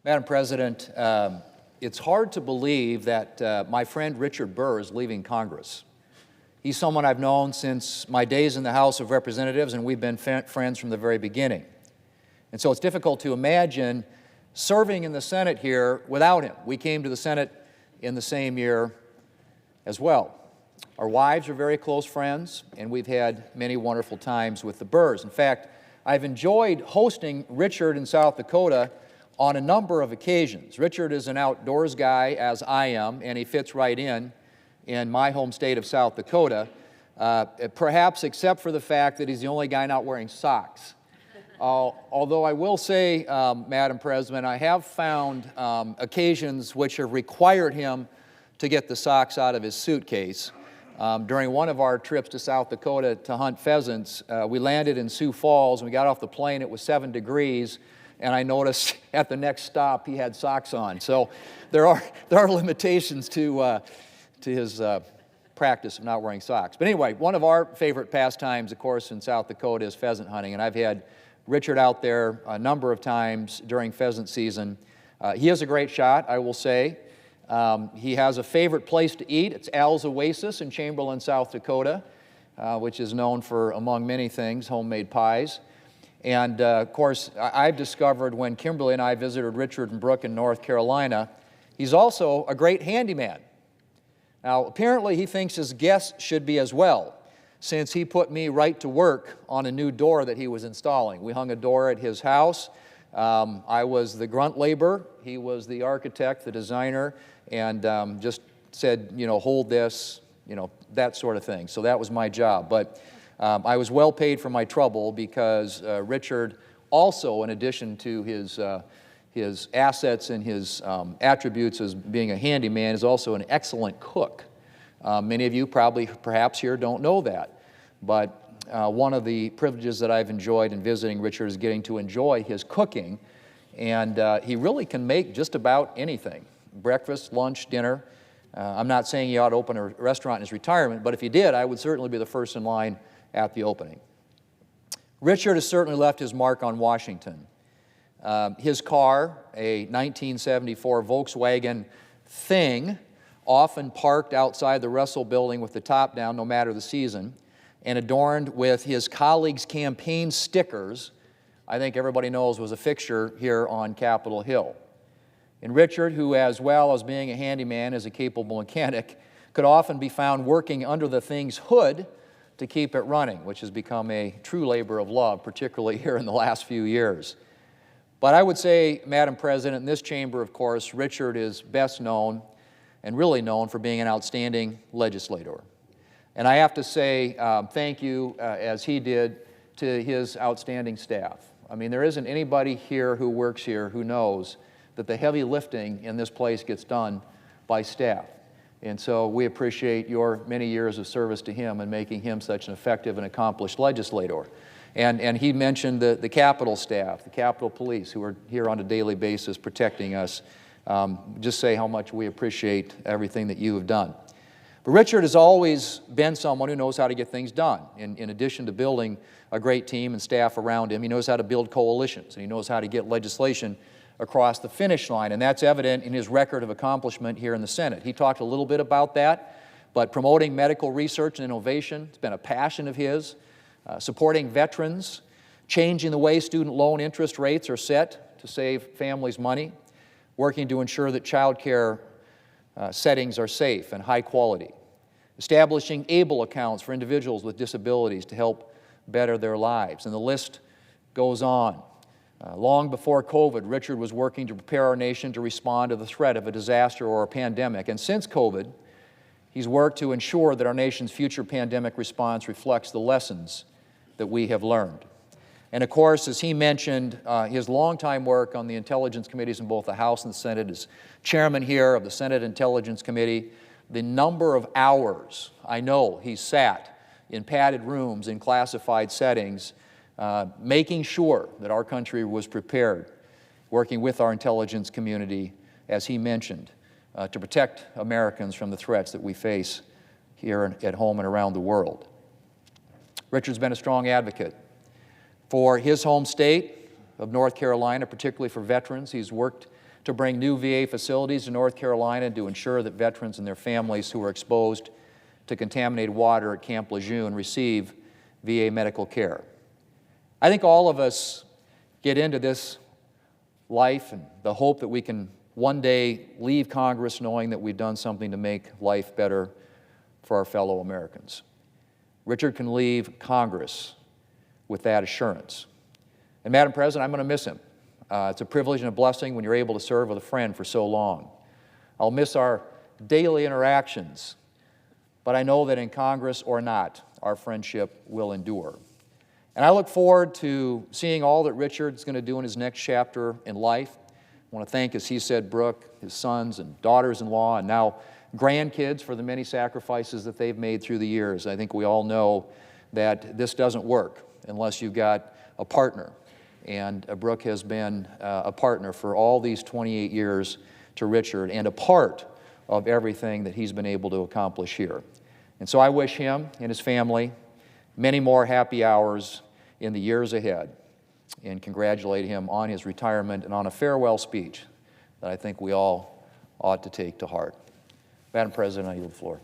Madam President, it's hard to believe that my friend Richard Burr is leaving Congress. He's someone I've known since my days in the House of Representatives, and we've been friends from the very beginning. And so it's difficult to imagine serving in the Senate here without him. We came to the Senate in the same year as well. Our wives are very close friends, and we've had many wonderful times with the Burrs. In fact, I've enjoyed hosting Richard in South Dakota on a number of occasions. Richard is an outdoors guy, as I am, and he fits right in my home state of South Dakota, perhaps except for the fact that he's the only guy not wearing socks. Although I will say, Madam President, I have found occasions which have required him to get the socks out of his suitcase. During one of our trips to South Dakota to hunt pheasants, we landed in Sioux Falls, and we got off the plane. It was 7 degrees, and I noticed at the next stop he had socks on. So there are limitations to his practice of not wearing socks. But anyway, one of our favorite pastimes, of course, in South Dakota is pheasant hunting, and I've had Richard out there a number of times during pheasant season. He is a great shot, I will say. He has a favorite place to eat. It's Al's Oasis in Chamberlain, South Dakota, which is known for, among many things, homemade pies. And, of course, I've discovered when Kimberly and I visited Richard and Brooke in North Carolina, he's also a great handyman. Now, apparently he thinks his guests should be as well, since he put me right to work on a new door that he was installing. We hung a door at his house. I was the grunt laborer. He was the architect, the designer, and just said, you know, hold this, you know, that sort of thing. So that was my job. But I was well paid for my trouble because Richard also, in addition to his assets and his attributes as being a handyman, is also an excellent cook. Many of you perhaps here don't know that, but one of the privileges that I've enjoyed in visiting Richard is getting to enjoy his cooking, and he really can make just about anything. Breakfast, lunch, dinner. I'm not saying he ought to open a restaurant in his retirement, but if he did, I would certainly be the first in line at the opening. Richard has certainly left his mark on Washington. His car, a 1974 Volkswagen Thing, often parked outside the Russell Building with the top down no matter the season, and adorned with his colleagues' campaign stickers, I think everybody knows was a fixture here on Capitol Hill. And Richard, who as well as being a handyman is a capable mechanic, could often be found working under the Thing's hood to keep it running, which has become a true labor of love, particularly here in the last few years. But I would say, Madam President, in this chamber, of course, Richard is best known and really known for being an outstanding legislator. And I have to say thank you, as he did, to his outstanding staff. I mean, there isn't anybody here who works here who knows that the heavy lifting in this place gets done by staff. And so we appreciate your many years of service to him and making him such an effective and accomplished legislator. And he mentioned the Capitol staff, the Capitol Police, who are here on a daily basis protecting us. Just say how much we appreciate everything that you have done. But Richard has always been someone who knows how to get things done. In addition to building a great team and staff around him, he knows how to build coalitions, and he knows how to get legislation across the finish line, and that's evident in his record of accomplishment here in the Senate. He talked a little bit about that, but promoting medical research and innovation has been a passion of his. Supporting veterans, changing the way student loan interest rates are set to save families money, working to ensure that child care settings are safe and high quality, establishing ABLE accounts for individuals with disabilities to help better their lives, and the list goes on. Long before COVID, Richard was working to prepare our nation to respond to the threat of a disaster or a pandemic, and since COVID, he's worked to ensure that our nation's future pandemic response reflects the lessons that we have learned. And of course, as he mentioned, his longtime work on the intelligence committees in both the House and the Senate, as chairman here of the Senate Intelligence Committee, the number of hours I know he sat in padded rooms in classified settings, making sure that our country was prepared, working with our intelligence community, as he mentioned, to protect Americans from the threats that we face here at home and around the world. Richard's been a strong advocate for his home state of North Carolina, particularly for veterans. He's worked to bring new VA facilities to North Carolina to ensure that veterans and their families who are exposed to contaminated water at Camp Lejeune receive VA medical care. I think all of us get into this life and the hope that we can one day leave Congress knowing that we've done something to make life better for our fellow Americans. Richard can leave Congress with that assurance. And Madam President, I'm going to miss him. It's a privilege and a blessing when you're able to serve with a friend for so long. I'll miss our daily interactions, but I know that in Congress or not, our friendship will endure. And I look forward to seeing all that Richard's going to do in his next chapter in life. I want to thank, as he said, Brooke, his sons and daughters-in-law, and now grandkids for the many sacrifices that they've made through the years. I think we all know that this doesn't work unless you've got a partner. And Brooke has been a partner for all these 28 years to Richard and a part of everything that he's been able to accomplish here. And so I wish him and his family many more happy hours in the years ahead and congratulate him on his retirement and on a farewell speech that I think we all ought to take to heart. Madam President, I yield the floor.